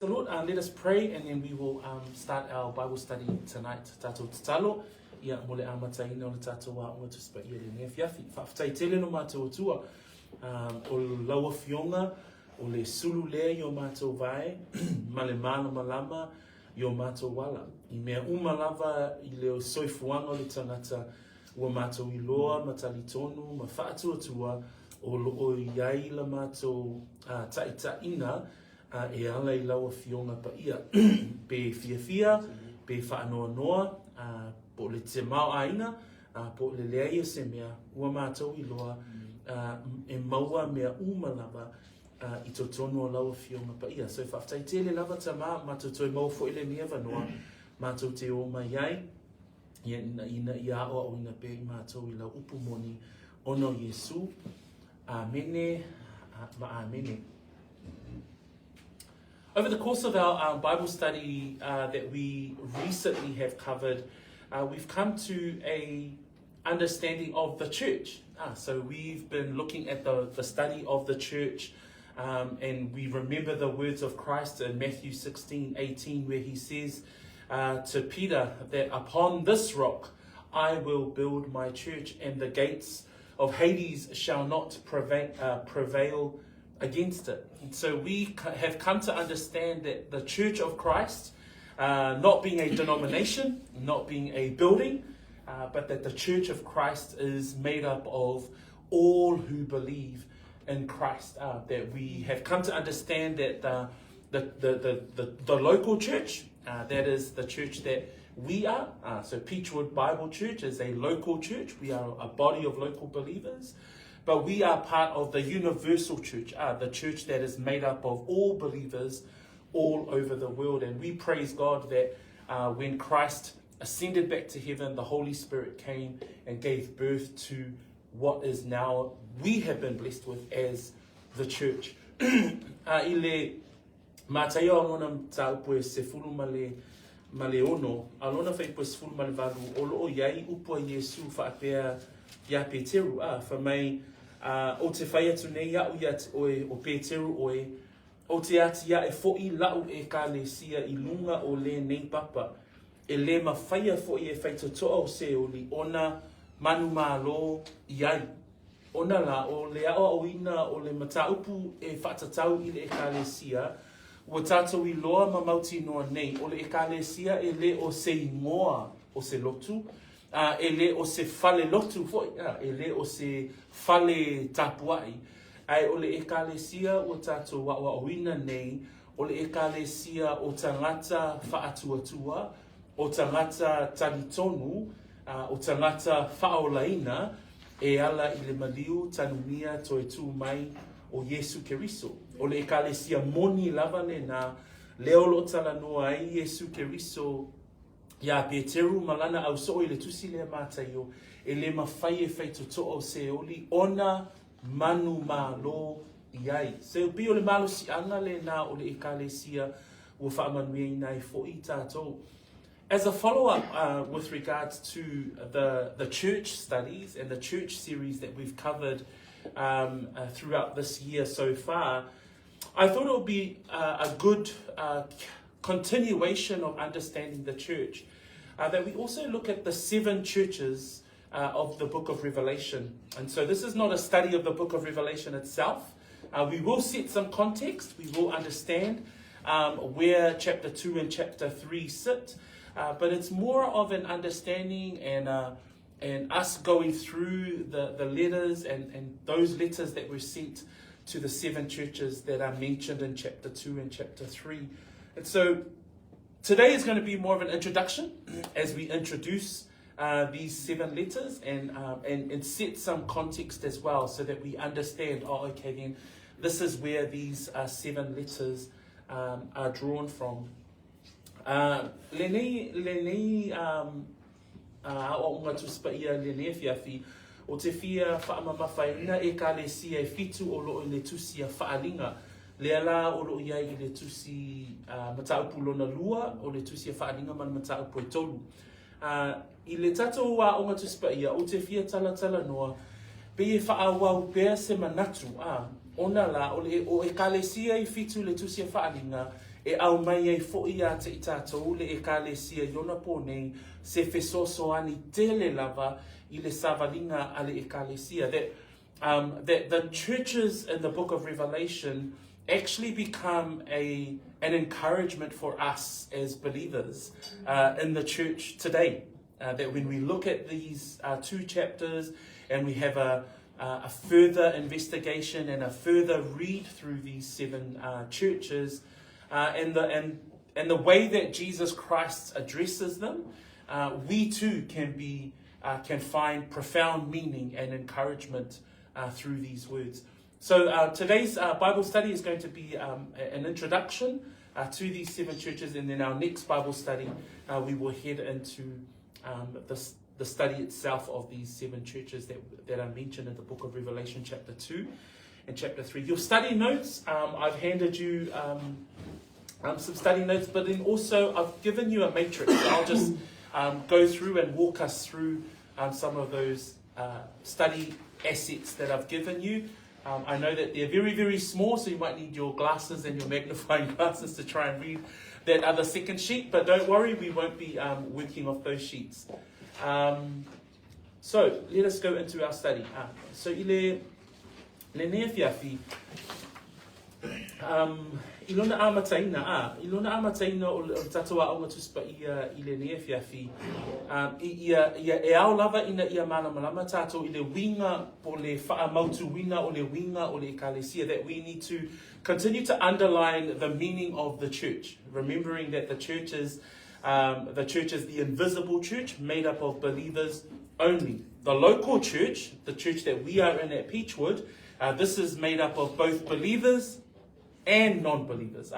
The Lord, let us pray and then we will start our Bible study tonight. Tato tatalo, ia mole amataina o le tato wa o tu spa ia le fiafi. Whaftai tele no mātou tua, o laua fionga, o le sulu lea i o mātou vai, ma le mana malama i o mātou wala. I mea umalava i leo soifuanga o le tangata ua mātou i loa, matali tonu, ma whaatua tua, o loo iai la mātou taitaina, e ala i laua fionga pa ia. Pe fia, pe whaanoa noa, po le te mau aina, po le lea ia se mea, ua mātou i loa, e maua mea umalava, I to tono o laua fionga pa ia. So whaftai te le lava ta mātou toi mau fo ile nia wanoa, mātou te o mai ai, ina i aoa o ina pe mātou I lau upu moni, ono Yesu, amene, amene. Over the course of our Bible study that we recently have covered, we've come to a understanding of the church. So we've been looking at the study of the church, and we remember the words of Christ in Matthew 16:18, where he says to Peter that upon this rock I will build my church, and the gates of Hades shall not prevail against it. And so we have come to understand that the Church of Christ, not being a denomination, not being a building, but that the Church of Christ is made up of all who believe in Christ. That we have come to understand that the local church, that is the church that we are. So Peachwood Bible Church is a local church. We are a body of local believers. But we are part of the universal church, the church that is made up of all believers all over the world. And we praise God that when Christ ascended back to heaven, the Holy Spirit came and gave birth to what is now we have been blessed with as the church. Ile mātaio anona taupu se fulu male ono, alona fai pus fulu male valu, olo o iai upua Yesu whaapea ia Peteru, for mai o te whai atu nei au ia o Peteru oe, o te ati ia e fo'i lau e ka le sia I lunga o le nei papa, e le ma whaia fo'i e whai totoa o se o li ona manu malo iai. Ona la o le ao o ina o le mataupu e whatatau I le e ka le sia, ua tātou I loa ma mauti noa nei, o le e ka le sia e le o se ingoa o se lotu, e le o se fale lotu foi, e le o se fale tapuai. Ai o le ekalesia o tātou wa oina nei, o le ekalesia o tangata whaatuatua, o tangata talitonu, o tangata whaolaina, e ala I le maliu tanumia toe tū mai o Yesu Keriso. O le ekalesia moni lava le na leolo talanoa ai Yesu Keriso, ia Peteru malana au so I le tusi le mātaio, e le mawhai e whai toto o se oli, ona manu malo iai. Se upi o le malo si anga le na o le ekalesia ua whaamanuia I nai fo I tātou. As a follow-up with regards to the church studies and the church series that we've covered throughout this year so far, I thought it would be a good continuation of understanding the church, that we also look at the 7 churches of the book of Revelation. And so this is not a study of the book of Revelation itself. We will set some context. We will understand where chapter 2 and chapter 3 sit. But it's more of an understanding and us going through the letters and those letters that were sent to the 7 churches that are mentioned in chapter 2 and chapter 3. And so today is going to be more of an introduction as we introduce these 7 letters and set some context as well so that we understand, oh, okay, then this is where these 7 letters are drawn from. Lenei o unga tuspa ia lenei fiafi o te fia whaamamawhaina e ka le sia e fitu o loo le tusi a whaalinga. Le ala o loo iai I le tusi mataupu lona lua o le tusi a whaalinga man mataupu e tolu. I le tatou wa unga tuspa ia o te fia tala noa pe e whaawau pēr se manatu ona la o e ka le sia e fitu le tusi a whaalinga E au mai e fo'i a te i tātou le ekalesia iona pōnei se fesoso ani tele lava I le savalinga a le ekalesia. That the churches in the book of Revelation actually become an encouragement for us as believers in the church today. That when we look at these 2 chapters and we have a further investigation and a further read through these 7 churches and the way that Jesus Christ addresses them, we too can find profound meaning and encouragement through these words. So today's Bible study is going to be an introduction to these 7 churches, and then our next Bible study we will head into the study itself of these 7 churches that are mentioned in the book of Revelation chapter 2 and chapter 3. Your study notes, I've handed you some study notes, but then also I've given you a matrix. So I'll just go through and walk us through some of those study assets that I've given you. I know that they're very, very small, so you might need your glasses and your magnifying glasses to try and read that other second sheet, but don't worry, we won't be working off those sheets. So let us go into our study. So ile nea fiafi ilona amataina o tatawa o ngatuspa ile nea fiafi ia au lava ina ia malama tato ile winga po le faa mautu winga o le winga o le ekalesia, that we need to continue to underline the meaning of the church, remembering that the church is the invisible church made up of believers only. The local church, the church that we are in at Peachwood, this is made up of both believers and non-believers.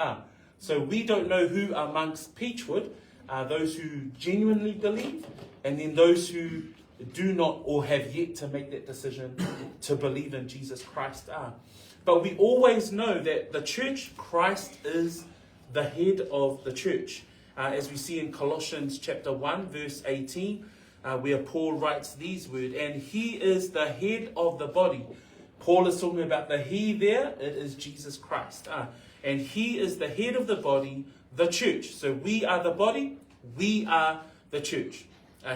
So we don't know who amongst Peachwood are those who genuinely believe, and then those who do not or have yet to make that decision to believe in Jesus Christ are. But we always know that the church, Christ is the head of the church. As we see in Colossians chapter 1, verse 18, where Paul writes these words, and he is the head of the body. Paul is talking about the he there, it is Jesus Christ. And he is the head of the body, the church. So we are the body, we are the church.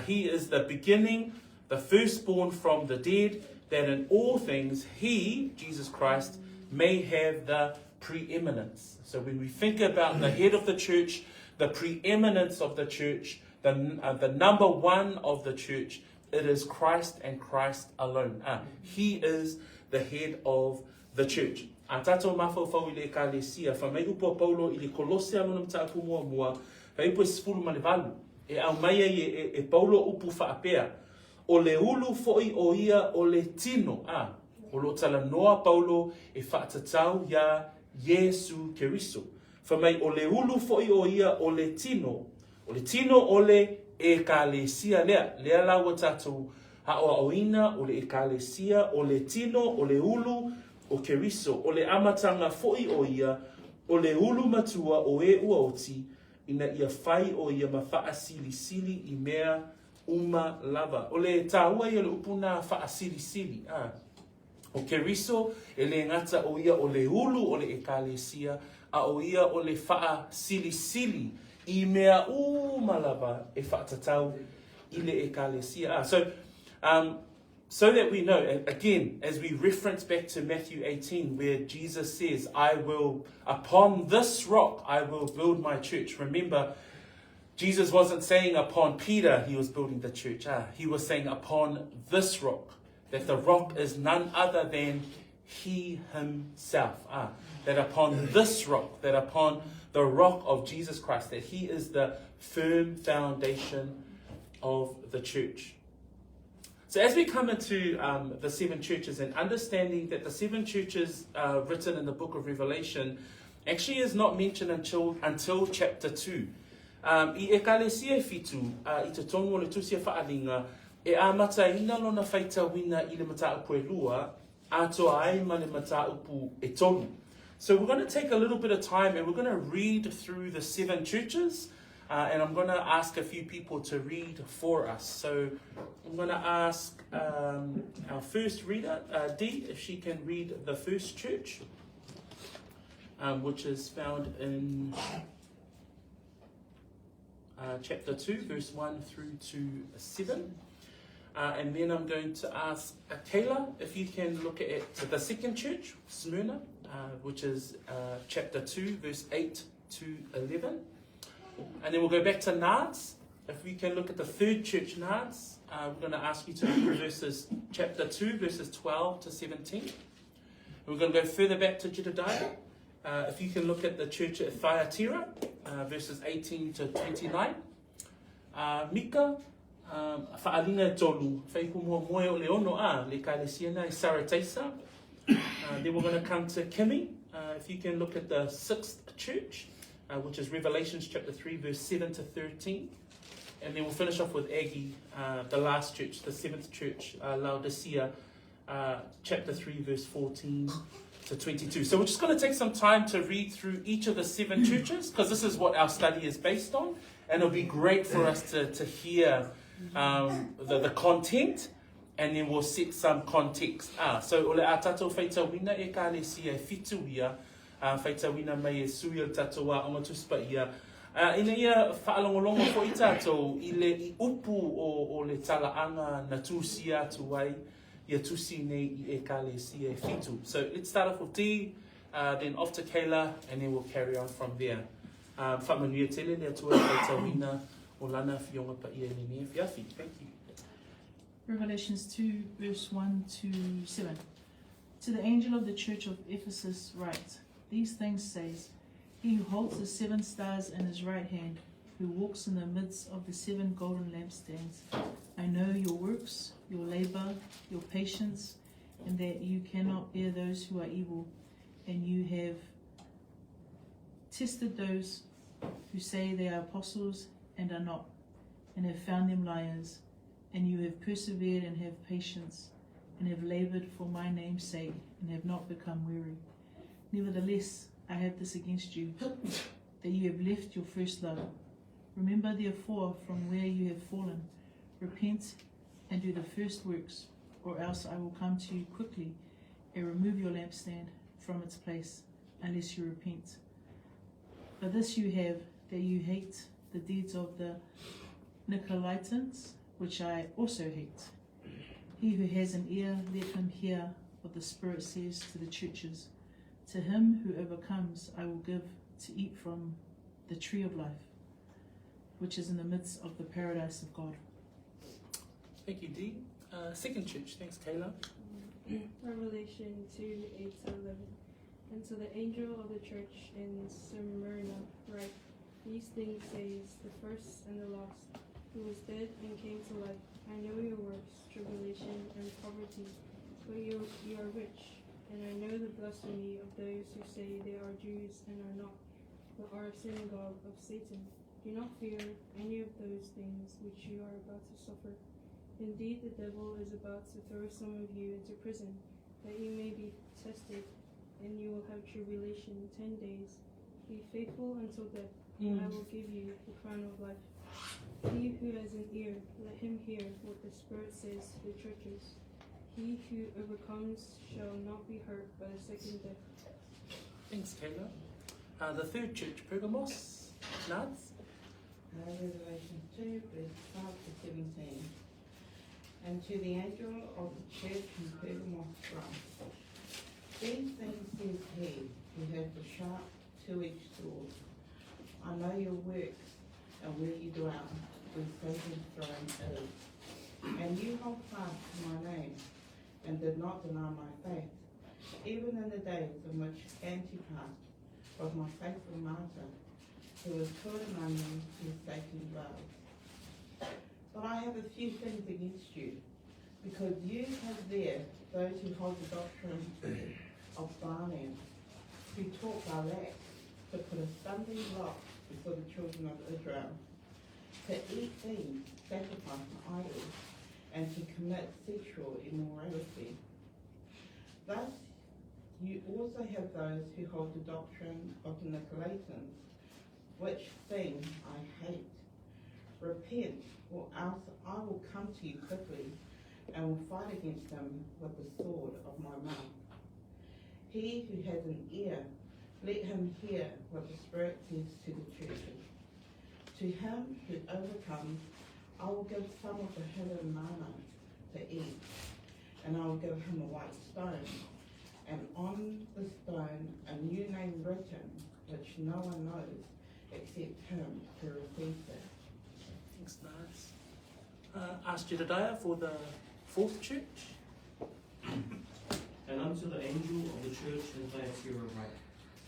He is the beginning, the firstborn from the dead, that in all things he, Jesus Christ, may have the preeminence. So when we think about the head of the church, the preeminence of the church, the number one of the church, it is Christ and Christ alone. He is the head of the church. Tato mafau ile ekalesia, fa mai upo Paulo ile Kolosea lona mtaku mua, fa ipo sifulu malevalu. E au mai e Paulo upu fa apea. O le ulu foi o ia o le tino. O lo tala noa Paulo e fa tatau ya Yesu Keriso. Fa mai o le ulu foi o ia o le tino. O le tino o le ekalesia lea lawa tatu. Ha'o oina o le ekalesia, o le tino, o le ulu, o Keriso, o le amatanga foi o ia, o le ulu matua o e ua oti, ina ia fai o ia mawha sili I mea uma lava. O le tāua ia le upuna wha sili. O Keriso, e le ngata o ia o le ulu o le ekalesia, a o ia o le wha sili I mea uma lava e wha tatau I le ekalesia. So that we know, again, as we reference back to Matthew 18, where Jesus says, upon this rock, I will build my church. Remember, Jesus wasn't saying upon Peter he was building the church. He was saying upon this rock, that the rock is none other than he himself. That upon this rock, that upon the rock of Jesus Christ, that he is the firm foundation of the church. So as we come into the 7 churches and understanding that the 7 churches written in the book of Revelation actually is not mentioned until chapter 2. I ekalesia fitu, I te tongo le tusia whaalinga, e a mata ina lona whaita wina I le mata upu e lua, ato ai ma le mata upu e tonu. So we're going to take a little bit of time and we're going to read through the 7 churches. And I'm going to ask a few people to read for us. So I'm going to ask our first reader, Dee, if she can read the first church. which is found in chapter 2, verse 1 through to 7. And then I'm going to ask Kayla if you can look at the second church, Smyrna, which is chapter 2, verse 8 to 11. And then we'll go back to Nards. If we can look at the third church, Nards, we're going to ask you to read chapter 2, verses 12 to 17. And we're going to go further back to Jedediah. If you can look at the church at Thyatira, verses 18 to 29. Mika, whaalina tolu, whaiku mua moe o leono le kailesiana I Sarataisa. Then we're going to come to Kimi. If you can look at the sixth church, which is Revelations chapter 3, verse 7 to 13. And then we'll finish off with Aggie, the last church, the seventh church, Laodicea, chapter 3, verse 14 to 22. So we're just going to take some time to read through each of the 7 churches, because this is what our study is based on. And it'll be great for us to hear the content, and then we'll set some context. So ole a tatou whaitawina e ka le sia e fitu ia, whaitawina mai e sui o tatou a ongatuspa ia. Ina ia whaalongolongo fo i tātou I upu o le talaanga na tūsi atu ai ia tusi nei I e ka le sia e fitu. So let's start off with Dee, then off to Kayla, and then we'll carry on from there. Whamanuia tele le atua whaitawina o lana fionga pa ia ni fiafi. Thank you. Revelations 2, verse 1 to 7. To the angel of the church of Ephesus write, these things says, he who holds the 7 stars in his right hand, who walks in the midst of the 7 golden lampstands, I know your works, your labor, your patience, and that you cannot bear those who are evil, and you have tested those who say they are apostles and are not, and have found them liars, and you have persevered and have patience, and have labored for my name's sake, and have not become weary. Nevertheless, I have this against you, that you have left your first love. Remember therefore from where you have fallen, repent and do the first works, or else I will come to you quickly and remove your lampstand from its place, unless you repent. But this you have, that you hate the deeds of the Nicolaitans, which I also hate. He who has an ear, let him hear what the Spirit says to the churches. To him who overcomes, I will give to eat from the tree of life, which is in the midst of the paradise of God. Thank you, Dee. Second church. Thanks, Kayla. Revelation 2, 8 to 11. And to the angel of the church in Smyrna write, these things says the first and the last, who was dead and came to life. I know your works, tribulation and poverty, but you are rich. And I know the blasphemy of those who say they are Jews and are not, but are a synagogue of Satan. Do not fear any of those things which you are about to suffer. Indeed, the devil is about to throw some of you into prison, that you may be tested, and you will have tribulation 10 days. Be faithful until death, and I will give you the crown of life. He who has an ear, let him hear what the Spirit says to the churches. He who overcomes shall not be hurt by the second death. Thanks, Kayla. The third church, Pergamos. Nads? Revelation 2, verse 5 to 17. And to the angel of the church in Pergamos write, these things says he who has the sharp two-edged sword. I know your works and where you dwell, where Satan's throne is. And you hold fast to my name, and did not deny my faith, even in the days in which Antipas was my faithful martyr, who was killed among you whose Satan dwells. But I have a few things against you, because you have there those who hold the doctrine of Balaam, who taught Balak to put a stumbling block before the children of Israel, to eat things sacrificed to idols, and to commit sexual immorality. Thus, you also have those who hold the doctrine of the Nicolaitans, which thing I hate. Repent, or else I will come to you quickly, and will fight against them with the sword of my mouth. He who has an ear, Let him hear what the Spirit says to the churches. To him who overcomes, I will give some of the hidden manna to eat, and I will give him a white stone, and on the stone a new name written, which no one knows except him who receives it. Thanks, nice. Ask Jedediah for the fourth church. And unto the angel of the church in Thyatira write,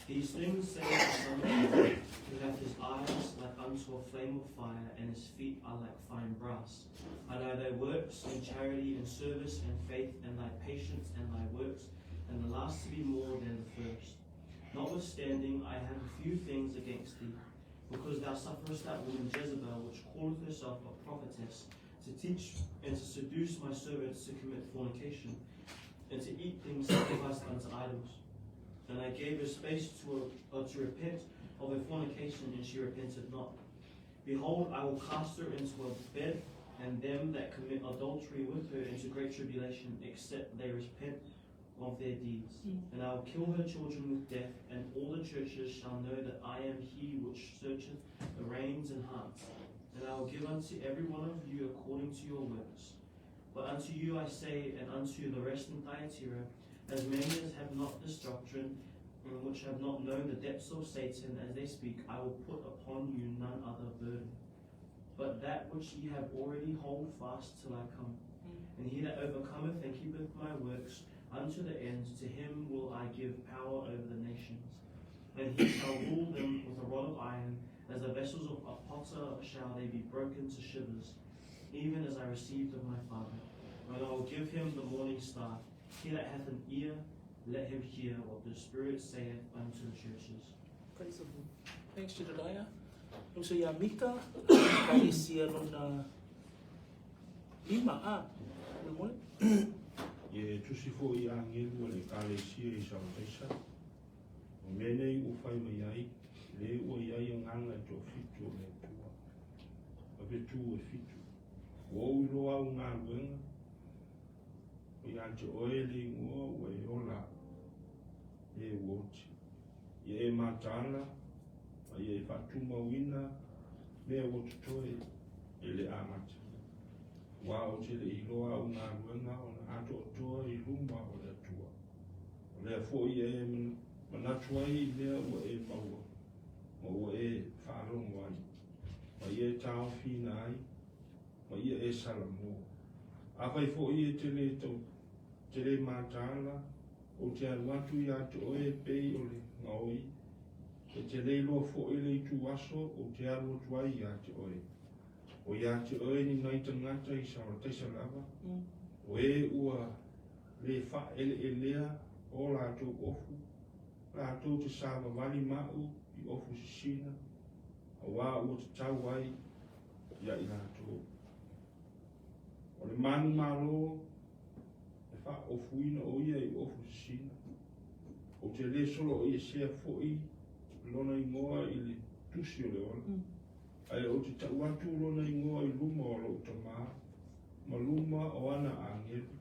these things say the Son of God, who hath his eyes like unto a flame of fire, and his feet are like fine brass. I know thy works, and charity, and service, and faith, and thy patience, and thy works, and the last to be more than the first. Notwithstanding, I have a few things against thee, because thou sufferest that woman Jezebel, which calleth herself a prophetess, to teach and to seduce my servants to commit fornication, and to eat things sacrificed unto idols. And I gave her space to repent of her fornication, and she repented not. Behold, I will cast her into a bed, and them that commit adultery with her into great tribulation, except they repent of their deeds. And I will kill her children with death, and all the churches shall know that I am he which searcheth the reins and hearts. And I will give unto every one of you according to your works. But unto you I say, and unto the rest in Thyatira, as many as have not this doctrine, and which have not known the depths of Satan as they speak, I will put upon you none other burden, but that which ye have already hold fast till I come. And he that overcometh and keepeth my works unto the end, to him will I give power over the nations. And he shall rule them with a rod of iron, as the vessels of a potter shall they be broken to shivers, even as I received of my Father. And I will give him the morning star. He that hath an ear, let him hear what the Spirit saith unto the churches. Praise the Lord. Thanks, Jedediah. Also, ya Mika, kaya siya lona lima good morning. Ye tusifo I angelu le kale sia I sautesa. O mene u fai mai ai, le o iai nganga to fitu le tua. O fitu e fitu. O uloa u ngā luenga. O ia te oele ngua o e ola. E uoti. Ye e matala, a ye e fatuma wina, me o tutoe, e le amata. Wa o te le iloa o ngā luenga o na ato o toa I luma o le atua. O le afo I e manatua I lea o e maua. O e whaarongo ai. Ma I e tau whina ai. Ma I e salamo. A whai fo I e te le tau. Te le matala. O te anuatu I ato o e pei o le ngaoi. E te le loa fo I le tu aso o te alo tuai I ato o e. O ia te oe ni nai tangata I sawa teisa lava. O e ua le wha ele e lea o lātou ofu. Lātou te sawa wali mau I ofu sisina. O wā ua te tau ai ia I lātou. O le manu malo e wha ofu ina o ia I ofu sisina. O te le solo o ia sea fo'i lona I ngoa I le tusi o le ola. Ai o te tau atu lona I ngoa I luma o lo tamaa. Ma luma o ana angelu.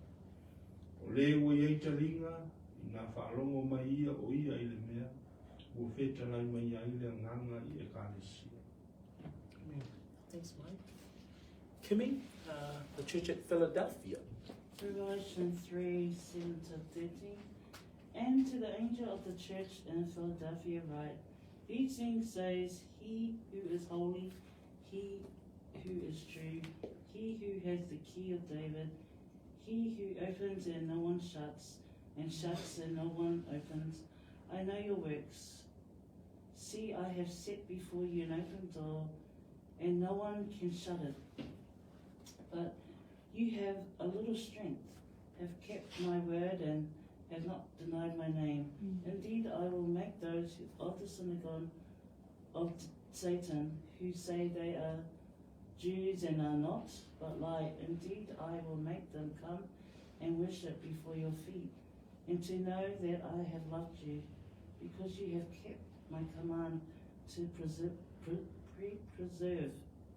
O le ua iei talinga I ngā whaalongo mai ia o ia I le mea. Ua whetalai mai ia I le nganga I e kālesia. Amen. Thanks, Mike. Kimmy, the church at Philadelphia. Revelation 3:7-13. And to the angel of the church in Philadelphia write, these things says he who is holy, he who is true, he who has the key of David, he who opens and no one shuts, and shuts and no one opens. I know your works. See, I have set before you an open door, and no one can shut it. But you have a little strength, have kept my word, and have not denied my name. Indeed, I will make those of the synagogue of Satan, who say they are Jews and are not, but lie. Indeed, I will make them come and worship before your feet, and to know that I have loved you, because you have kept my command to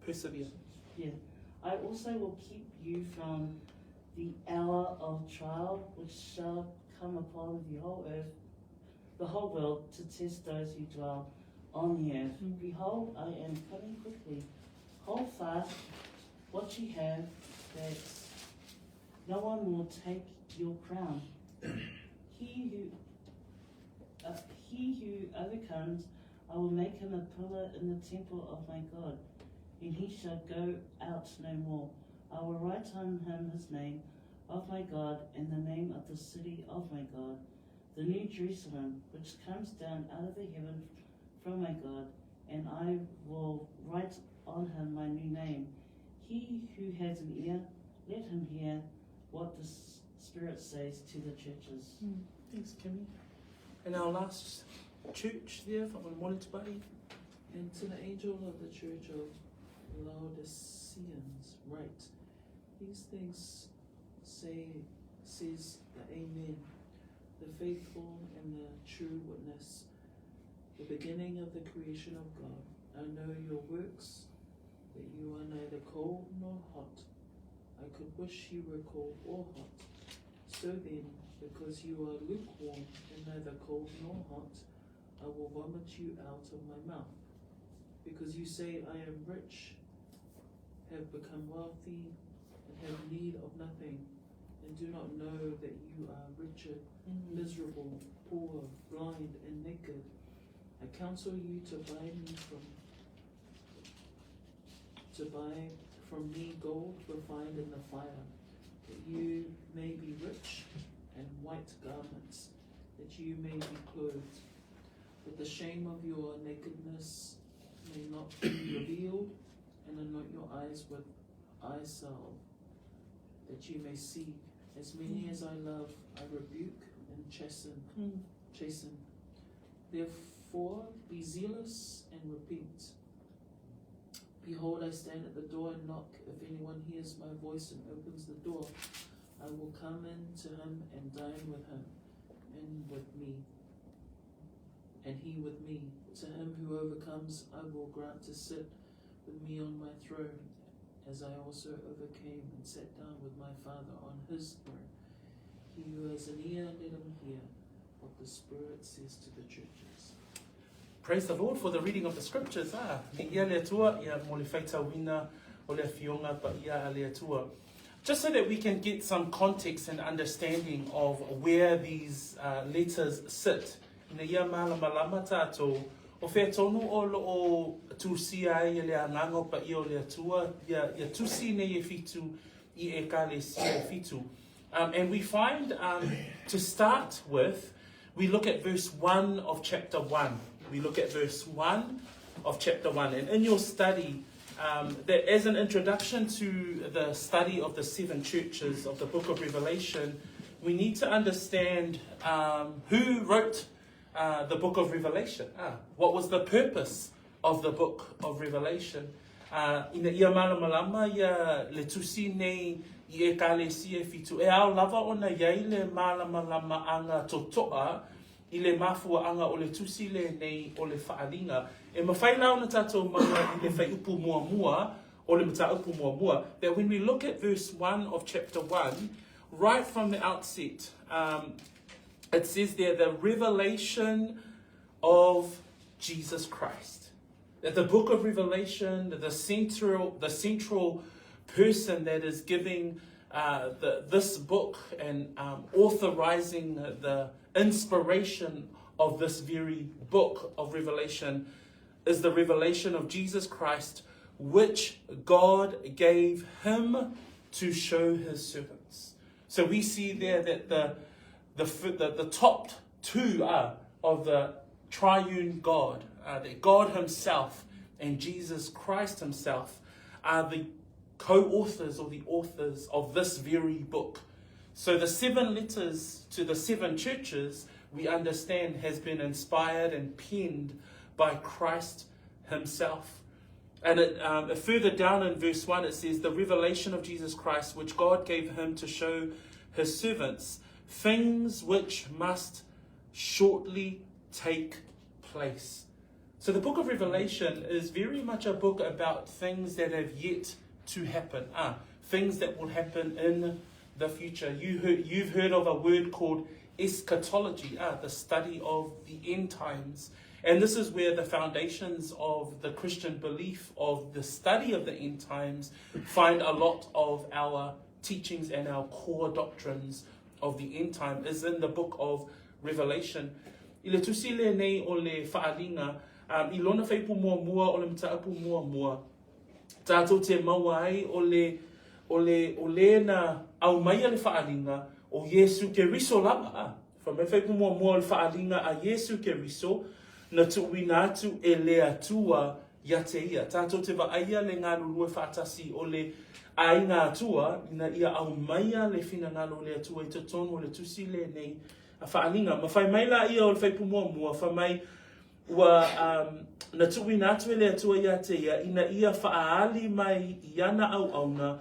Persevere. Yeah. I also will keep you from the hour of trial which shall come upon the whole earth, the whole world to test those who dwell on the earth. Behold, I am coming quickly. Hold fast what you have, that no one will take your crown. He who overcomes, I will make him a pillar in the temple of my God, and he shall go out no more. I will write on him his name of my God, and the name of the city of my God, the new Jerusalem, which comes down out of the heaven from my God, and I will write on him my new name. He who has an ear, let him hear what the Spirit says to the churches. Thanks, Kimmy. And our last church there from Monetbari. And to the angel of the church of Laodiceans write, these things says the Amen, the faithful and the true witness, the beginning of the creation of God. I know your works, that you are neither cold nor hot. I could wish you were cold or hot. So then, because you are lukewarm and neither cold nor hot, I will vomit you out of my mouth. Because you say, I am rich, have become wealthy, and have need of nothing, and do not know that you are wretched, miserable, poor, blind, and naked. I counsel you to buy from me gold refined in the fire, that you may be rich, and white garments, that you may be clothed, that the shame of your nakedness may not be revealed, and anoint your eyes with eye salve, that you may see. As many as I love, I rebuke and chasten. Therefore, be zealous and repent. Behold, I stand at the door and knock. If anyone hears my voice and opens the door, I will come in to him and dine with him, and with me, and he with me. To him who overcomes, I will grant to sit with me on my throne, as I also overcame and sat down with my Father on his throne. He who has an ear, let him hear what the Spirit says to the churches. Praise the Lord for the reading of the scriptures. Ia lea tua, ia mo le whaita wina o le fionga, but ia lea tua. Just so that we can get some context and understanding of where these letters sit. Ina ia malama tātou, o whea tonu o tūsia ai le angango pa i o lea tua, ia tūsi nei e fitu i e ka le sia e fitu. And we find, to start with, we look at verse 1 of chapter 1. We look at verse 1 of chapter 1. And in your study, that as an introduction to the study of the 7 churches of the book of Revelation, we need to understand who wrote the book of Revelation. What was the purpose of the book of Revelation? Ina ia malamalama ia le tusi nei I e kale si e fitu. E ao lava ona iai le malamalama anga totoa I le mafua anga o le tusi le nei o le whaalinga. E mawhaila ona tātou manga I le whai upu mua mua o le mata upu mua mua. That when we look at verse 1 of chapter 1, right from the outset, it says there the revelation of Jesus Christ. That the book of Revelation, the central person that is giving this book and authorizing the inspiration of this very book of Revelation is the revelation of Jesus Christ, which God gave him to show his servants. So we see there that the top two of the triune God, that God himself and Jesus Christ himself are the co-authors or the authors of this very book. So the 7 letters to the 7 churches, we understand, has been inspired and penned by Christ himself. And further down in verse 1, it says, the revelation of Jesus Christ, which God gave him to show his servants, things which must shortly take place. So the book of Revelation is very much a book about things that have yet to happen, things that will happen in the future. You've heard of a word called eschatology, the study of the end times. And this is where the foundations of the Christian belief of the study of the end times find a lot of our teachings and our core doctrines of the end time is in the book of Revelation. I le tusi le nei o le whaalinga, I lona whaipu mua o le mataapu mua. Tātou te mawai o le na au mai le whaalinga o Yesu Keriso lava. From e whaipu mua o le whaalinga a Yesu Keriso, na tuwi nātu e le atua ia te ia. Tātou te waaia le ngā lulue whaatasi o le ai ngā atua, ina ia au maia le whina ngalo le atua i te tonu o le tusi le nei a whaalinga. Ma whai mai la ia o le whaipu mua, whai mai wa na tuwi nātu e le atua ia te ia, ina ia whaali mai i ana au auna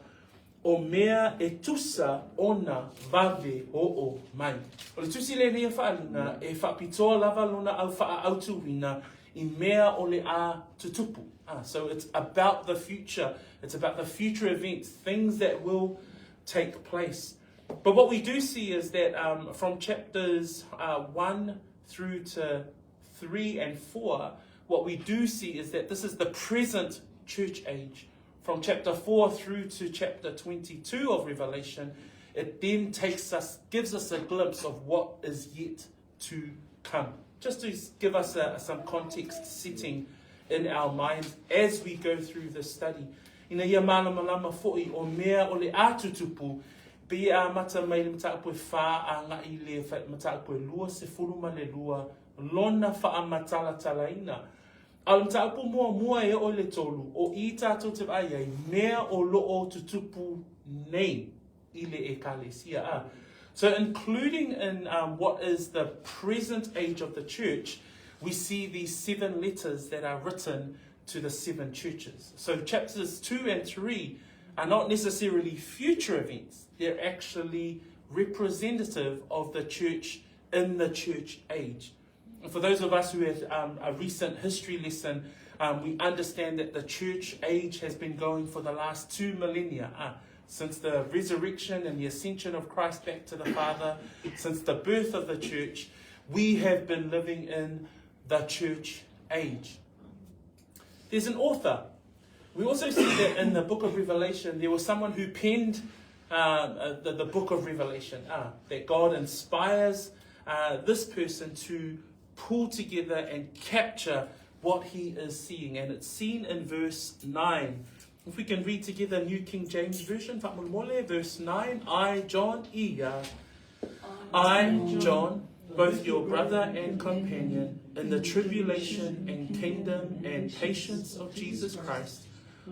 o mea e tusa ona vave o mai. O le tusi le nei a whaalinga e whapitoa lava lona au wha autuwina I mea o le a tutupu. So it's about the future. It's about the future events, things that will take place. But what we do see is that from chapters 1 through to 3 and 4, what we do see is that this is the present church age. From chapter 4 through to chapter 22 of Revelation, it then gives us a glimpse of what is yet to come. Just to give us some context setting in our minds as we go through this study. Ina ia malama fo'i o mea o le atutupu, pe a mata mai le mataapu e wha a ngai le mataapu e lua se furuma le lua, lona wha matala talaina. Al mataapu mua e o le tolu, o I tātou te ai mea o loo tutupu nei I le ekalesia. So including in what is the present age of the church, we see these 7 letters that are written to the 7 churches. So chapters 2 and 3 are not necessarily future events. They're actually representative of the church in the church age. And for those of us who had a recent history lesson, we understand that the church age has been going for the last 2 millennia. Since the resurrection and the ascension of Christ back to the Father, since the birth of the church, we have been living in the church age. There's an author. We also see that in the book of Revelation, there was someone who penned the book of Revelation, that God inspires this person to pull together and capture what he is seeing. And it's seen in verse 9. If we can read together New King James Version, verse 9, I, John, both your brother and companion, in the tribulation and kingdom and patience of Jesus Christ,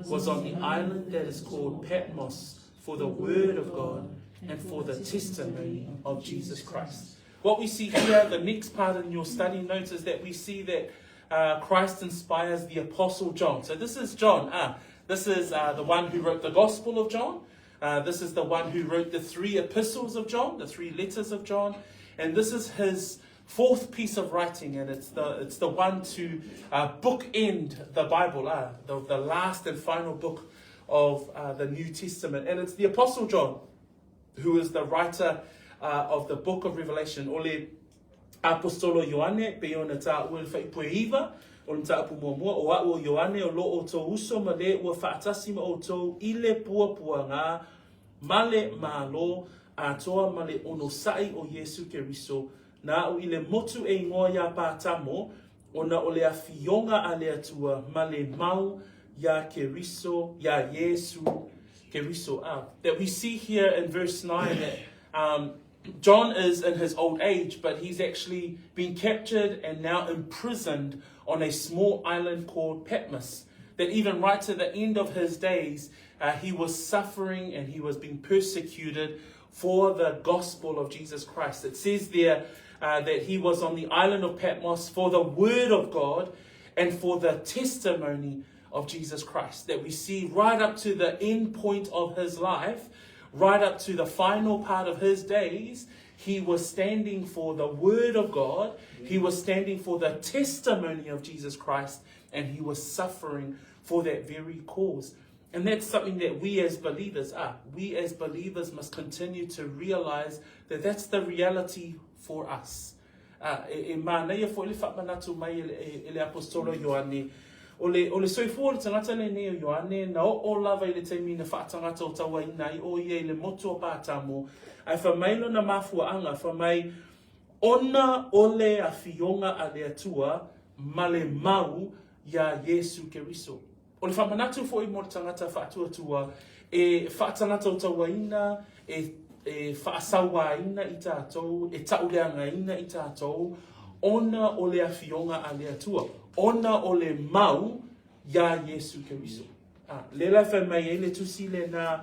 was on the island that is called Patmos for the word of God and for the testimony of Jesus Christ. What we see here, the next part in your study notes, is that we see that Christ inspires the Apostle John. So this is John. This is the one who wrote the Gospel of John. This is the one who wrote the 3 epistles of John, the 3 letters of John. And this is his 4th piece of writing, and it's the one to bookend the Bible, the last and final book of the New Testament. And it's the Apostle John who is the writer of the book of Revelation. Ole Apostolo Ioane, pe ona ta ua whaipueiva, o le tāpu mua o a ua Ioane o lo o tō uso ma le ua whaatasi ma o tō I le puapua ngā male mālo a toa ma le ono sai o Yesu Keriso, nā o I le motu e ngoa ia pātamo, ona o le awhionga a le atua ma le mau ia Keriso, ia Yesu Keriso. That we see here in verse 9 that John is in his old age, but he's actually been captured and now imprisoned on a small island called Patmos. That even right to the end of his days, he was suffering and he was being persecuted for the gospel of Jesus Christ. It says there that he was on the island of Patmos for the word of God and for the testimony of Jesus Christ. That we see right up to the end point of his life, right up to the final part of his days, he was standing for the word of God. He was standing for the testimony of Jesus Christ, and he was suffering for that very cause. And that's something that we as believers must continue to realize that that's the reality for us. E mānei fo le whamanatu mai le apostolo Ioane. O le soifua o le tangata le neo Ioane, na o lava i le teimi na whaatangata o tawa ina i o ia i le motu o pātamo. Ai whamailo na mafuaanga, whamai ona ole a fionga a le atua ma le mau ia Yesu Keriso. O le whamanatu fo i mo le tangata whaatuatua e whaatangata o tawa ina, e whaasawa ina i tātou, e tauleanga ina i tātou, ona o le awhionga a le atua, ona o le mau ia Yesu Keriso. Le lai whai mai e le tusi le na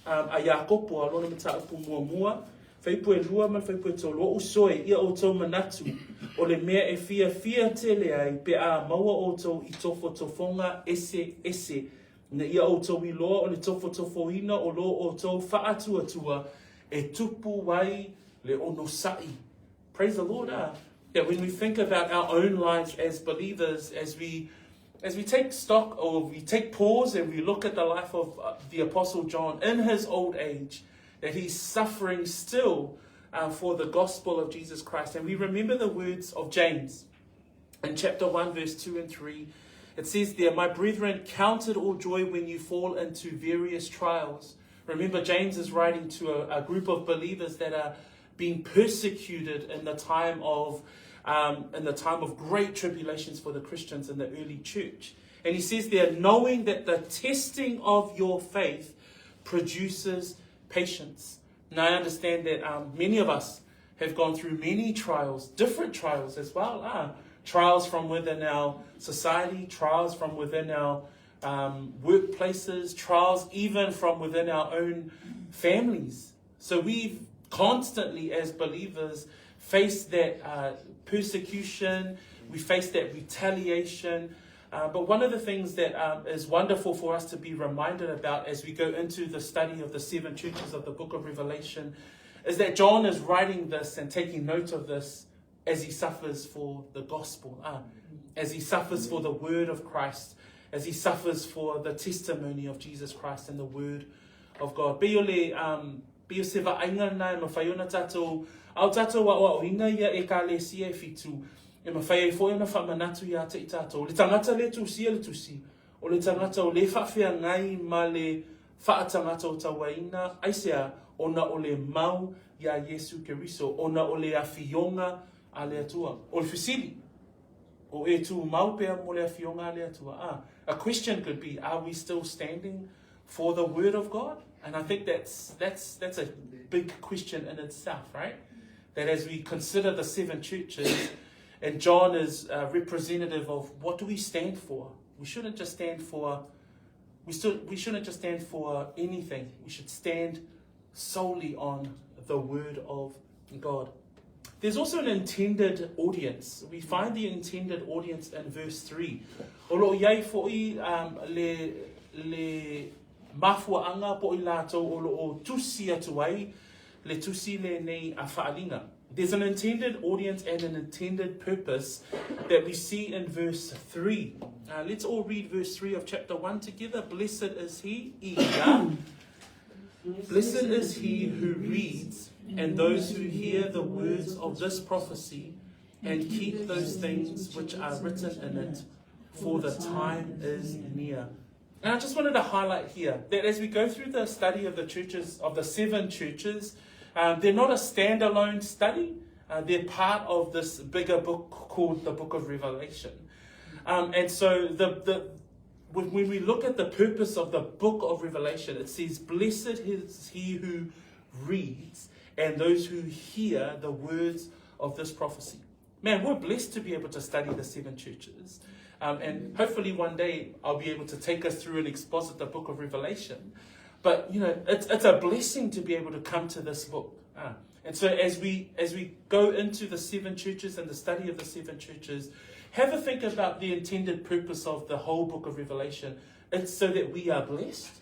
a Iakopo a lona mata upu mua, whaipu e lua man whaipu e tolo, o soe ia o tau manatu, o le mea e fia tele ai, pe a maua o tau i tofo tofonga ese, na ia o tau I loa o le tofo tofoina o lo o tau whaatuatua, e tupu wai le ono sai. Praise the Lord. That when we think about our own lives as believers, as we take stock or we take pause and we look at the life of the Apostle John in his old age, that he's suffering still for the gospel of Jesus Christ. And we remember the words of James in chapter 1, verse 2 and 3. It says there, "My brethren, count it all joy when you fall into various trials." Remember, James is writing to a group of believers that are being persecuted in the time of great tribulations for the Christians in the early church. And he says there, knowing that the testing of your faith produces patience. Now I understand that many of us have gone through many trials, different trials as well. Trials from within our society, trials from within our workplaces, trials even from within our own families. So we've constantly, as believers, faced that persecution, we face that retaliation. But one of the things that is wonderful for us to be reminded about as we go into the study of the 7 churches of the book of Revelation is that John is writing this and taking note of this as he suffers for the gospel, as he suffers for the word of Christ, as he suffers for the testimony of Jesus Christ and the word of God. Peo se vaainga na e mawhaiona tātou, au tātou wa oinga ia e ka le sia e fitu, e mawhai e fōi na whamanatu ia te I tātou. Le tangata le tusi e le tusi, o le tangata o le whawhia ngai ma le whaatangata o tawaina, aisea, ona o le mau ia Yesu Keriso, ona o le awhionga a le atua. O le whisiri, o e tu mau pea mo le awhionga a le atua. A question could be, are we still standing for the word of God? And I think that's a big question in itself, right? That as we consider the 7 churches, and John is representative of what do we stand for? We shouldn't just stand for anything. We should stand solely on the word of God. There's also an intended audience. We find the intended audience in verse 3. Olo iai fo'i le mafuaanga po I lātou olo o tusi atu ai, le tusi le nei a whaalinga. There's an intended audience and an intended purpose that we see in verse 3. Let's all read verse 3 of chapter 1 together. Blessed is he, blessed is he who reads and those who hear the words of this prophecy and keep those things which are written in it, for the time is near. And I just wanted to highlight here that as we go through the study of the churches, of the 7 churches, they're not a standalone study. They're part of this bigger book called the Book of Revelation. And so when we look at the purpose of the Book of Revelation, it says, "Blessed is he who reads and those who hear the words of this prophecy." Man, we're blessed to be able to study the 7 churches. And hopefully one day I'll be able to take us through and exposit the Book of Revelation. But, you know, it's a blessing to be able to come to this book. And so as we go into the 7 churches and the study of the 7 churches, have a think about the intended purpose of the whole book of Revelation. It's so that we are blessed.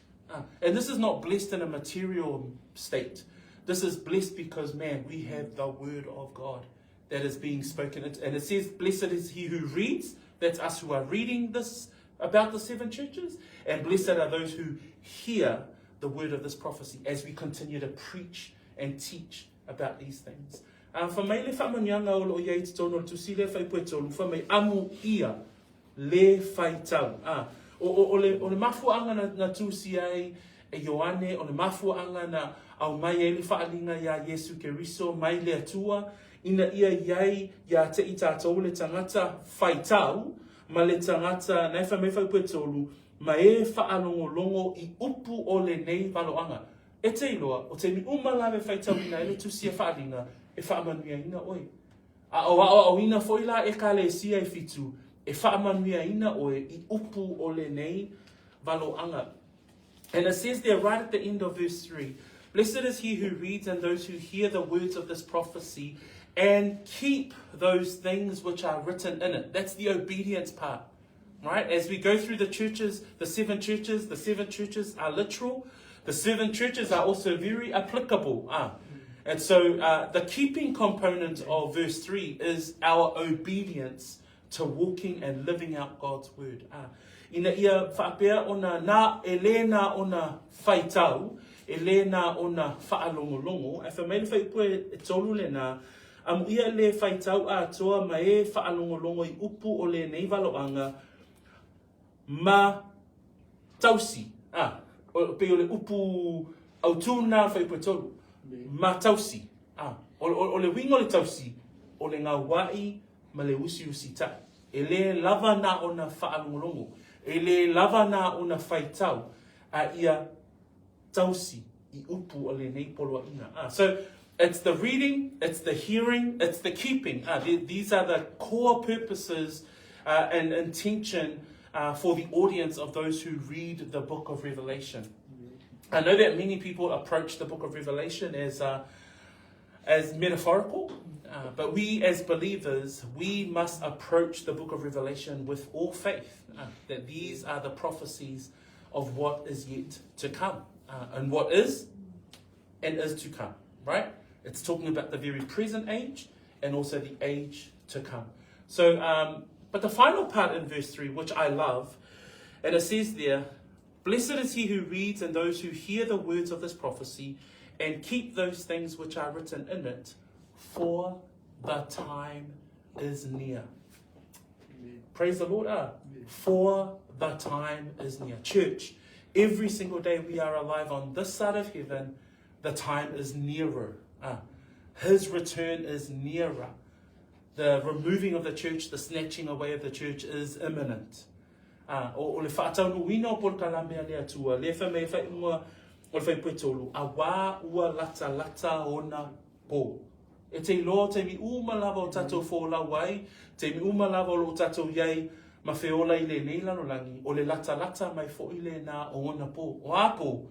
And this is not blessed in a material state. This is blessed because, man, we have the word of God that is being spoken. And it says, blessed is he who reads. That's us who are reading this about the 7 churches. And blessed are those who hear the word of this prophecy as we continue to preach and teach about these things. Whamai le whamanianga o lo iei te tono tu si le whai pue tolu. Whamai amu ia le whai tau. O le mafuanga na tūsi ai e Ioane, o le mafuanga na au mai e le whaalinga ia Yesu Keriso, mai le atua, ina ia iai ia te i tātou le tangata whai tau, ma le tangata nei whamai whai pue tolu, ma e whaalongolongo I upu o le nei waloanga. E te iloa, o te mi umalawe whai tau ina e le tūsi e whaalinga, e whaamanuia ina oi. O ina foila e ka le sia e fitu, e whaamanuia ina oi I upu o le nei waloanga. And it says there right at the end of verse 3, blessed is he who reads and those who hear the words of this prophecy and keep those things which are written in it. That's the obedience part, right? As we go through the churches, the seven churches are literal. The seven churches are also very applicable. And so the keeping component of verse 3 is our obedience to walking and living out God's word. Ina ia whaapea ona nā elena ona whaitau, elena ona whaalongolongo, e whamele whaipue e tolu le nā, amu ia le whaitau toa ma e whaalongolongo I upu o le nei waloanga, ma tausi. Pe o le upu au tūna whaipue tolu, ma tausi. O le wingo le tausi, o le ngā wai ma le usi tai. E le lava na ona whaalongolongo. E le lava na ona whaitau a ia tausi I upu o le nei poloa ina. So it's the reading, it's the hearing, it's the keeping. These are the core purposes and intention for the audience of those who read the book of Revelation. I know that many people approach the book of Revelation as metaphorical, but we as believers, we must approach the book of Revelation with all faith, that these are the prophecies of what is yet to come, and what is and is to come, right? It's talking about the very present age and also the age to come. So, but the final part in verse 3, which I love, and it says there, blessed is he who reads and those who hear the words of this prophecy and keep those things which are written in it, for the time is near. Amen. Praise the Lord. For the time is near. Church, every single day we are alive on this side of heaven, the time is nearer. His return is nearer. The removing of the church, the snatching away of the church is imminent. O le whaatau no wina o polkalame le atua, le whamei whainua o le whaipui tolu, a wā ua lata lata ona po. E te iloa te mi umalawa o tatou whōla wai, te mi umalawa o tatou iei, ma whiola I le nei lanolangi, o le lata lata mai fo I le nā o ona po. O apo,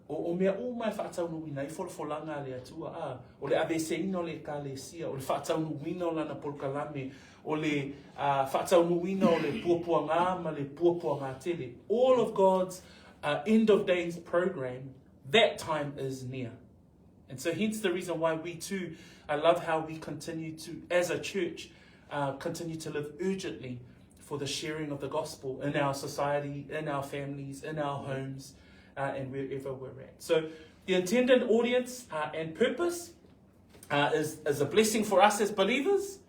o mea umai whaatau no wina, I wholanga le atua, o le abeseina o le kālesia, o le whaatau no wina o lana polkalame, o le whaatau no wina o le puapua ngā, ma le puapua ngā tele. All of God's end of days program, that time is near. And so hence the reason why we too, I love how we continue to, as a church, continue to live urgently for the sharing of the gospel in our society, in our families, in our homes, and wherever we're at. So the intended audience and purpose is a blessing for us as believers.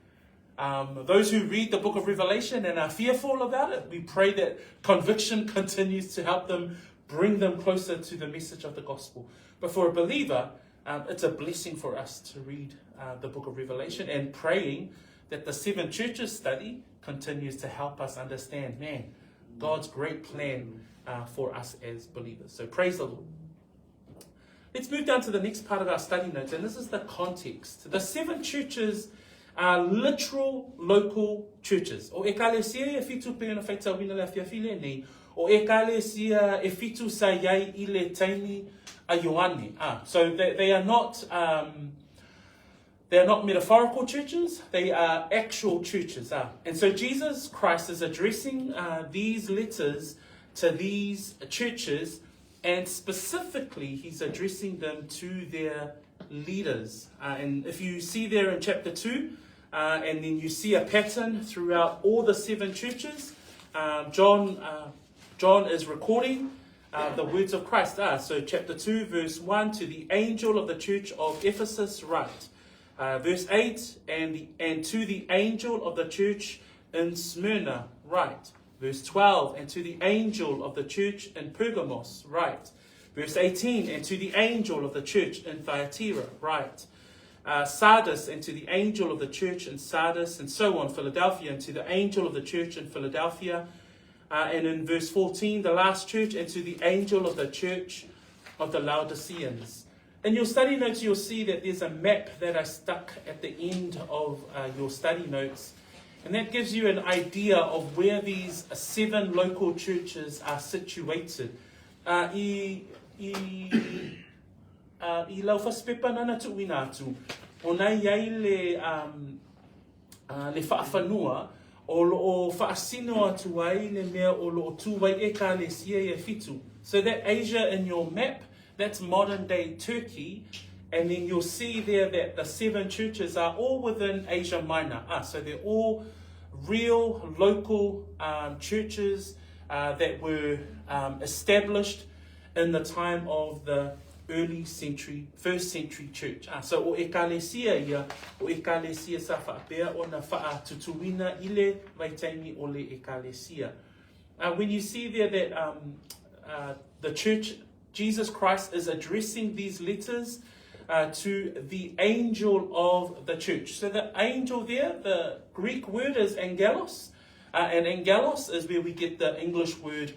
Those who read the book of Revelation and are fearful about it, we pray that conviction continues to help them, bring them closer to the message of the gospel. But for a believer, it's a blessing for us to read the book of Revelation and praying that the seven churches study continues to help us understand, man, God's great plan for us as believers. So praise the Lord. Let's move down to the next part of our study notes, and this is the context. The seven churches are literal local churches. O ekalesia e fitu pe na faita wina le fiafile nei, o ekalesia e fitu sa yai I le taimi a Ioane. So they are not metaphorical churches, they are actual churches. And so Jesus Christ is addressing these letters to these churches, and specifically he's addressing them to their leaders. And if you see there in chapter 2, and then you see a pattern throughout all the seven churches, John is recording the words of Christ. So chapter 2, verse 1, to the angel of the church of Ephesus write, Verse 8, and to the angel of the church in Smyrna, write. Verse 12, and to the angel of the church in Pergamos, write. Verse 18, and to the angel of the church in Thyatira, write. Sardis, and to the angel of the church in Sardis, and so on. Philadelphia, and to the angel of the church in Philadelphia. And in verse 14, the last church, and to the angel of the church of the Laodiceans. In your study notes, you'll see that there's a map that I stuck at the end of your study notes. And that gives you an idea of where these 7 local churches are situated. I lau whaspepa nana tu winatu. O nai iai le whaawhanua, o whaasino atu ai le mea o lo tuwai e ka le sia e fitu. So that Asia in your map, that's modern day Turkey. And then you'll see there that the 7 churches are all within Asia Minor. So they're all real local churches that were established in the time of the early century, 1st century church. So o ekalesia ia, o ekalesia sa whaapea o na wha tutuina ile vaitaimi o le ekalesia. When you see there that the church, Jesus Christ is addressing these letters to the angel of the church. So the angel there, the Greek word is angelos, and angelos is where we get the English word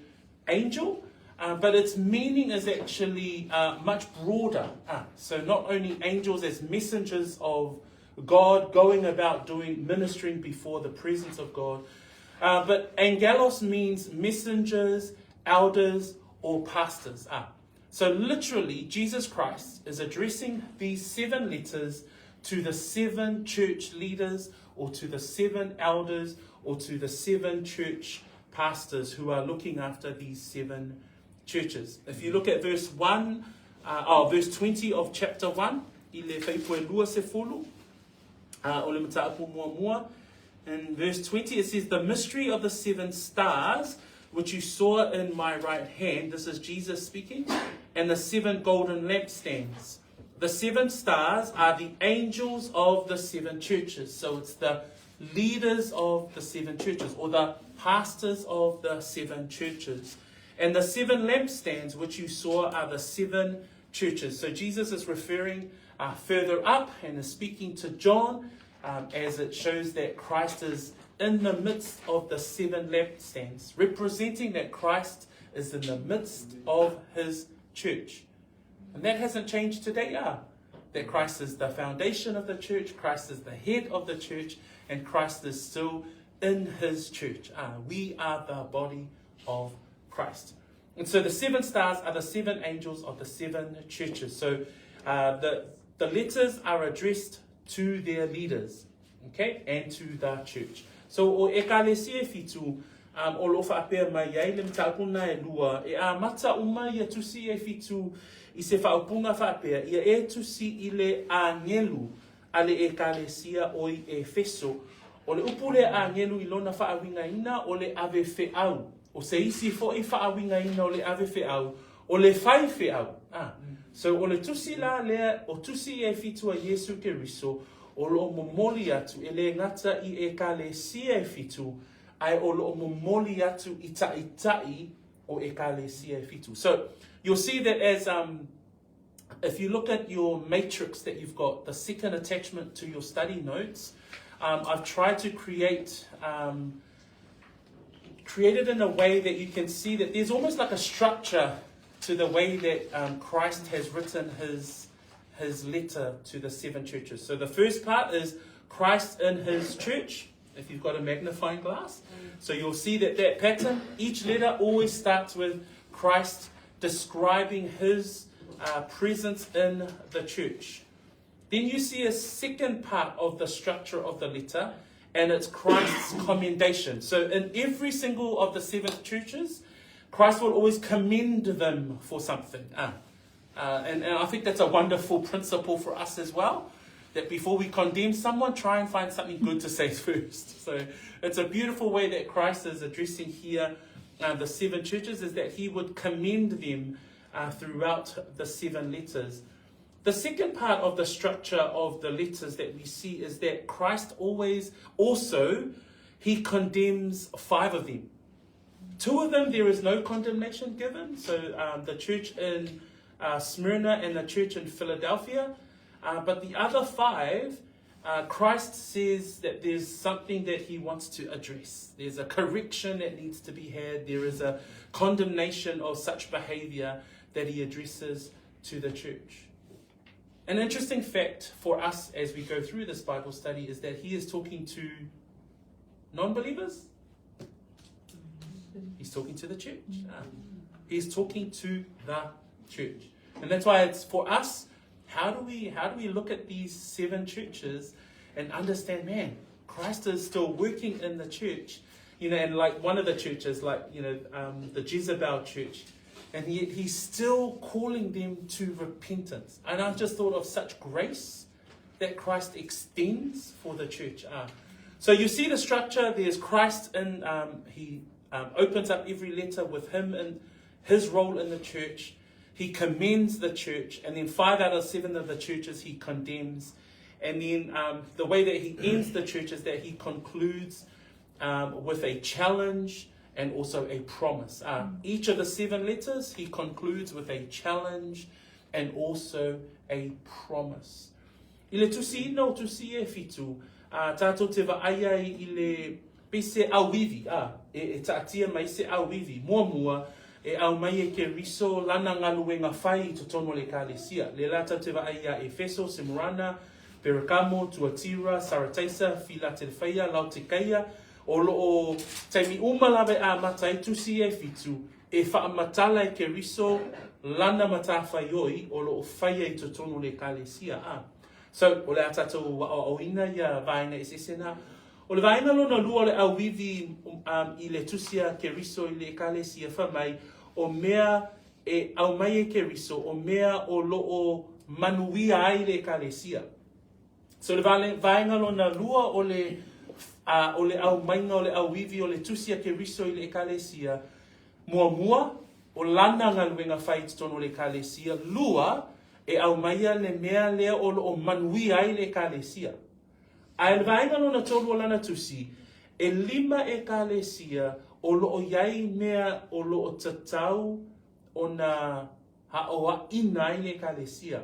angel. But its meaning is actually much broader. So not only angels as messengers of God going about ministering before the presence of God, but angelos means messengers, elders, or pastors. So literally, Jesus Christ is addressing these 7 letters to the 7 church leaders, or to the 7 elders, or to the 7 church pastors who are looking after these 7 churches. If you look at verse 20 of chapter 1, in verse 20 it says, the mystery of the 7 stars, which you saw in my right hand, this is Jesus speaking, and the 7 golden lampstands. The 7 stars are the angels of the 7 churches. So it's the leaders of the 7 churches, or the pastors of the 7 churches. And the 7 lampstands which you saw are the 7 churches. So Jesus is referring further up and is speaking to John as it shows that Christ is in the midst of the 7 lampstands, representing that Christ is in the midst of his church. And that hasn't changed today, that Christ is the foundation of the church, Christ is the head of the church, and Christ is still in his church. We are the body of Christ. And so the 7 stars are the 7 angels of the 7 churches. So the letters are addressed to their leaders, okay, and to the church. So o ekalesia fitu o lo whaapea mai ai le mtaupuna e lua e a mata uma ia tusi e fitu i se whaupunga whaapea ia e tusi i le angelu a le ekalesia oi e feso o le upule angelu i lona whaawinga ina o le ave feau. O se isi fo I whaawinga ina o le ave feau, o le whai feau. So o le tusi la lea, o tusi e fitu a Yesu Keriso, o lo momoli atu, e le ngata I e ka le sia e fitu, ai o lo momoli atu I tai o e ka le sia e fitu. So you'll see that as, if you look at your matrix that you've got, the second attachment to your study notes, I've tried to create it in a way that you can see that there's almost like a structure to the way that Christ has written his letter to the 7 churches. So the first part is Christ in his church, if you've got a magnifying glass. So you'll see that pattern, each letter always starts with Christ describing his presence in the church. Then you see a second part of the structure of the letter, and it's Christ's commendation. So in every single of the 7 churches, Christ will always commend them for something. And I think that's a wonderful principle for us as well, that before we condemn someone, try and find something good to say first. So it's a beautiful way that Christ is addressing here the 7 churches, is that he would commend them throughout the 7 letters. The second part of the structure of the letters that we see is that Christ he condemns 5 of them. 2 of them, there is no condemnation given. So the church in Smyrna and the church in Philadelphia. But the other 5, Christ says that there's something that he wants to address. There's a correction that needs to be had. There is a condemnation of such behavior that he addresses to the church. An interesting fact for us as we go through this Bible study is that he is talking to non-believers. He's talking to the church. He's talking to the church. And that's why it's for us, how do we look at these 7 churches and understand, man, Christ is still working in the church, and like one of the churches, like, the Jezebel church, and yet he's still calling them to repentance. And I've just thought of such grace that Christ extends for the church. So you see the structure. There's Christ, and he opens up every letter with him and his role in the church. He commends the church, and then 5 out of 7 of the churches he condemns. And then the way that he ends the church is that he concludes with a challenge and also a promise. Each of the 7 letters he concludes with a challenge and also a promise. I le tusi ina o tusi e fitu, tātou te vaaya I le pese awivi, e tātia mai se awivi, mua, e au mai e ke riso lana ngaluwe ngā whai to tono le kālesia. Le lata te vaaya Efeso, Smyrna, Pergamo, Tuatira, Saratisa, Philadelphia, Laodicea, o loo taimi umalawe a matai tusi e fitu, e whaamatala e ke riso lana matawhaioi o loo whaia I to tono le kālesia. So, o le atatou wa o ina ia vaina e sesena. O le vaina lona lua le awivi I le tusia ke riso I le kālesia whamai, o mea e au mai e ke riso, o mea o loo manuia ai le kālesia. So le vaina lona lua o le au mainga o le awivi o le tusia ke riso I le kālesia, mua, o lana ngaluenga whai tono le kālesia, lua, e au maia le mea lea o lo o manui ai le kālesia. A e vainga lona tolu o lana tusi, e 5 e kālesia o lo o iai mea o lo o tatau o na haoa ina ai le kālesia.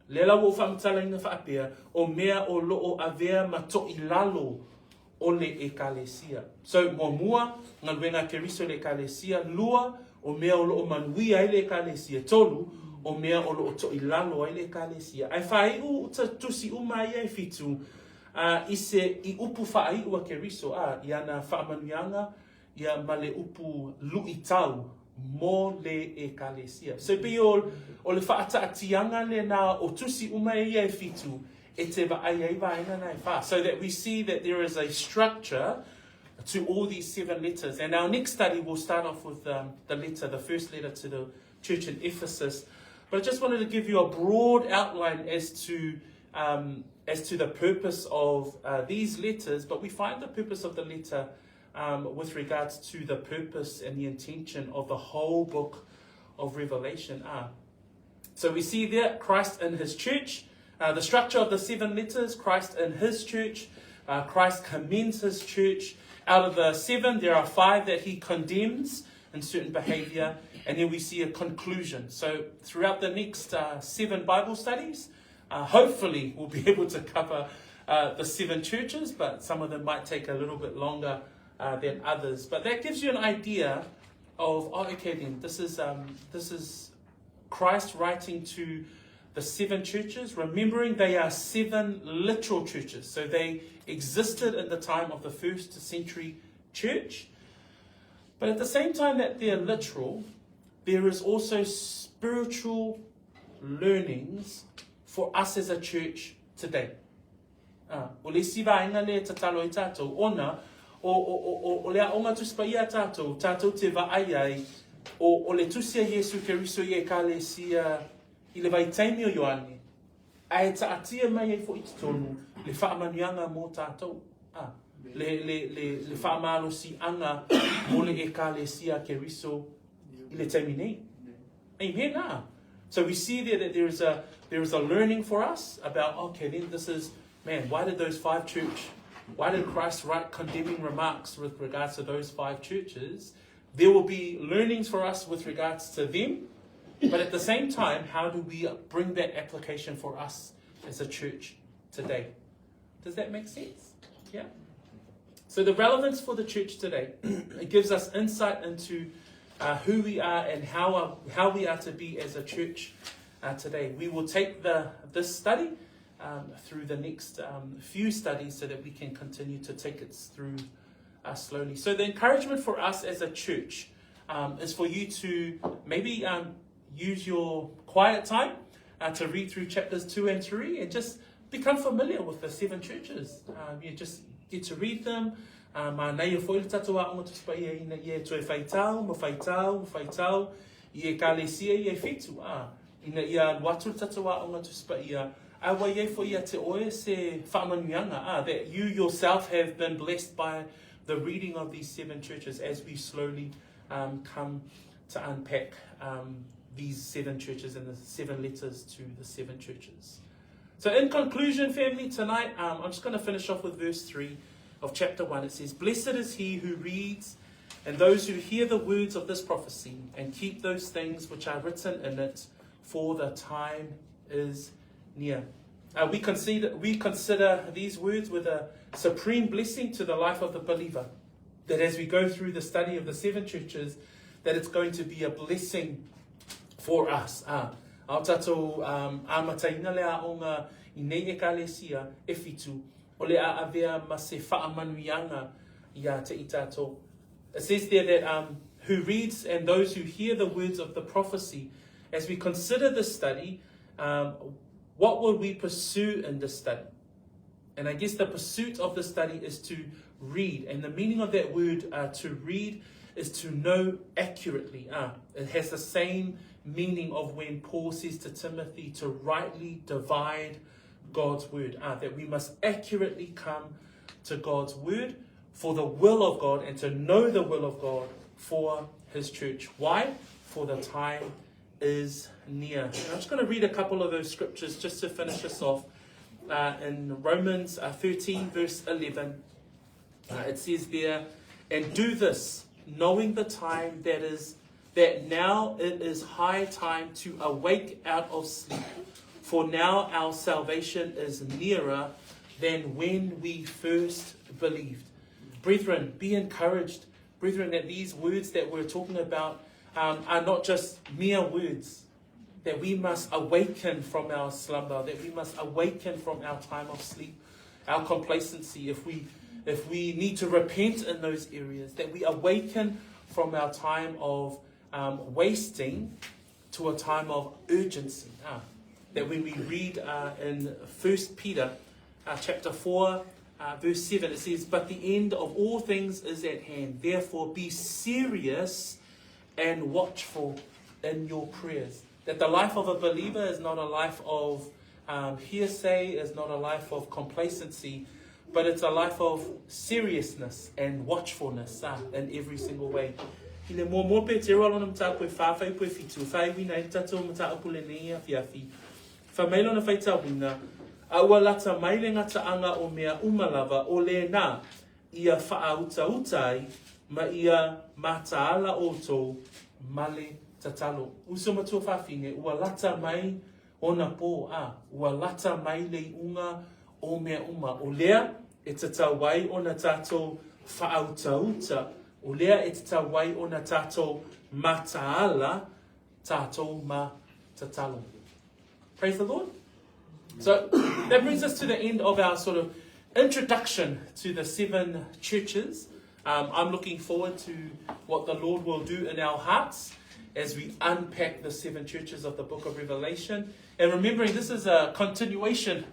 Lela wo whamatala ina whaapea o mea o lo o avea mato I lalo o le e kālesia. So mua, ngaluenga ke riso le kālesia, lua, o mea o lo o manui ai le kālesia, tolu, o mea o loo to I lalo ai le kālesia. Ai whai u tusi umai ai fitu, I upu whai ua ke riso, I ana whaamanuianga, ia ma le upu luitau mō le e kālesia. So pe o le whaataatianga le nā o tusi umai ai fitu, e te vaai ai vaina nai wha. So that we see that there is a structure to all these 7 letters. And our next study will start off with the first letter to the church in Ephesus. But I just wanted to give you a broad outline as to the purpose of these letters. But we find the purpose of the letter with regards to the purpose and the intention of the whole book of Revelation. So we see there Christ in his church, the structure of the 7 letters, Christ in his church, Christ commends his church. Out of the 7, there are 5 that he condemns in certain behavior. And then we see a conclusion. So throughout the next 7 Bible studies, hopefully we'll be able to cover the 7 churches, but some of them might take a little bit longer than others. But that gives you an idea of, this is Christ writing to the 7 churches, remembering they are 7 literal churches. So they existed in the time of the 1st century church. But at the same time that they're literal, there is also spiritual learnings for us as a church today. O le siva inga le tatalo I tātou, ona, o le aonga tuspa ia tātou te vaaiai, o le tusia Yesu Keriso I e kālesia, I le vai taimi o Ioane, a e taatia mai e fo I tonu, le whaamanuanga mō tātou. Le whaamalo si anga mo le e kālesia Keriso I le taimi nei. Amen. So we see there that there is a learning for us about, okay, then this is, man, why did Christ write condemning remarks with regards to those 5 churches? There will be learnings for us with regards to them, but at the same time, how do we bring that application for us as a church today? Does that make sense? Yeah. So the relevance for the church today, it gives us insight into who we are and how we are to be as a church today. We will take this study through the next few studies so that we can continue to take it through slowly. So the encouragement for us as a church is for you to maybe use your quiet time to read through chapters 2 and 3 and just become familiar with the 7 churches. You just get to read them. Nei foi le tatua o tu spai ina ye tu faitau mo faitau ye kalesia ye fitu ina ia watu tatua o tu spai awa ye foi te oe se whamanuanga that you yourself have been blessed by the reading of these 7 churches as we slowly come to unpack these 7 churches and the 7 letters to the 7 churches. So in conclusion, family, tonight I'm just going to finish off with verse 3 of chapter 1. It says, "Blessed is he who reads and those who hear the words of this prophecy and keep those things which are written in it, for the time is near." We consider these words with a supreme blessing to the life of the believer. That as we go through the study of the 7 churches, that it's going to be a blessing for us. Ao tatou amataina lea o ngā I nei ekalesia e fitu o le a avea ma se whaamanuianga ia te I tātou. It says there that who reads and those who hear the words of the prophecy. As we consider this study, what will we pursue in this study? And I guess the pursuit of the study is to read. And the meaning of that word to read is to know accurately. It has the same meaning of when Paul says to Timothy to rightly divide God's word. That we must accurately come to God's word for the will of God and to know the will of God for his church. Why? For the time is near. And I'm just going to read a couple of those scriptures just to finish us off. In Romans 13 verse 11, it says there, "And do this, knowing the time that now it is high time to awake out of sleep, for now our salvation is nearer than when we first believed." Brethren, be encouraged, brethren, that these words that we're talking about are not just mere words, that we must awaken from our slumber, that we must awaken from our time of sleep, our complacency, if we need to repent in those areas, that we awaken from our time of wasting to a time of urgency. That when we read in 1 Peter chapter 4 verse 7, it says, "But the end of all things is at hand. Therefore be serious and watchful in your prayers." That the life of a believer is not a life of hearsay, is not a life of complacency, but it's a life of seriousness and watchfulness in every single way. I le mō pe te rola mta koe whawhai koe fitu, whai wina I tatou mta apule nei a fiafi. Whamailo na whaita wina, aua lata mai le ngata anga o mea umalava o le nā, ia whaauta utai, ma ia mataala o tō male tatalo. Uso matua whawhinge, ua lata mai o na pō ua lata mai le unga o mea uma. O lea, e tatau wai o na tātou whaauta uta, o lea e tatau wai o na tātou mataala tātou ma tatalo. Praise the Lord. So that brings us to the end of our sort of introduction to the 7 churches. I'm looking forward to what the Lord will do in our hearts as we unpack the 7 churches of the book of Revelation. And remembering this is a continuation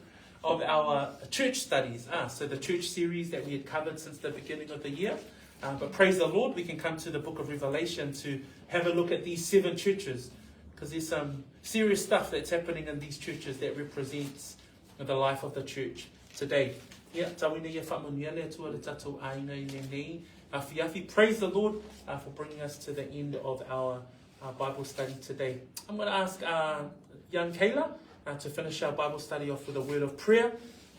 of our church studies. So the church series that we had covered since the beginning of the year. But praise the Lord, we can come to the book of Revelation to have a look at these 7 churches. Because there's some serious stuff that's happening in these churches that represents the life of the church today. Praise the Lord for bringing us to the end of our our Bible study today. I'm going to ask young Kayla to finish our Bible study off with a word of prayer,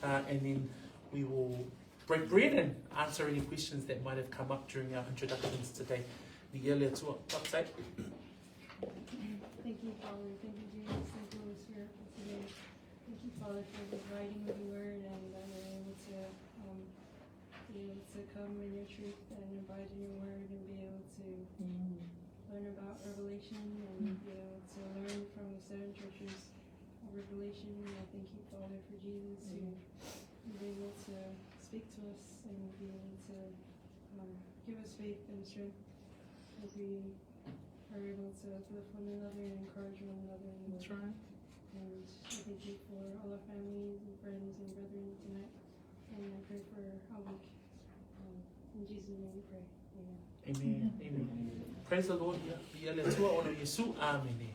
and then we will break bread and answer any questions that might have come up during our introductions today. Luatua, Thank you, Father. Thank you, Jesus. Thank you, Holy Spirit, for today. Thank you, Father, for the writing of the word, and that we're able to come in your truth and abide in your word and be able to learn about Revelation and be able to learn from the 7 churches of Revelation. And I thank you, Father, for Jesus, who is able to speak to us and be able to give us faith and strength as we are able to lift one another and encourage one another in the Lord. right. And I thank you for all our families and friends and brethren tonight. And I pray for our week. In Jesus' name we pray. Amen. Amen. Amen. Praise the Lord. Luatua, ono Yesu. Amen.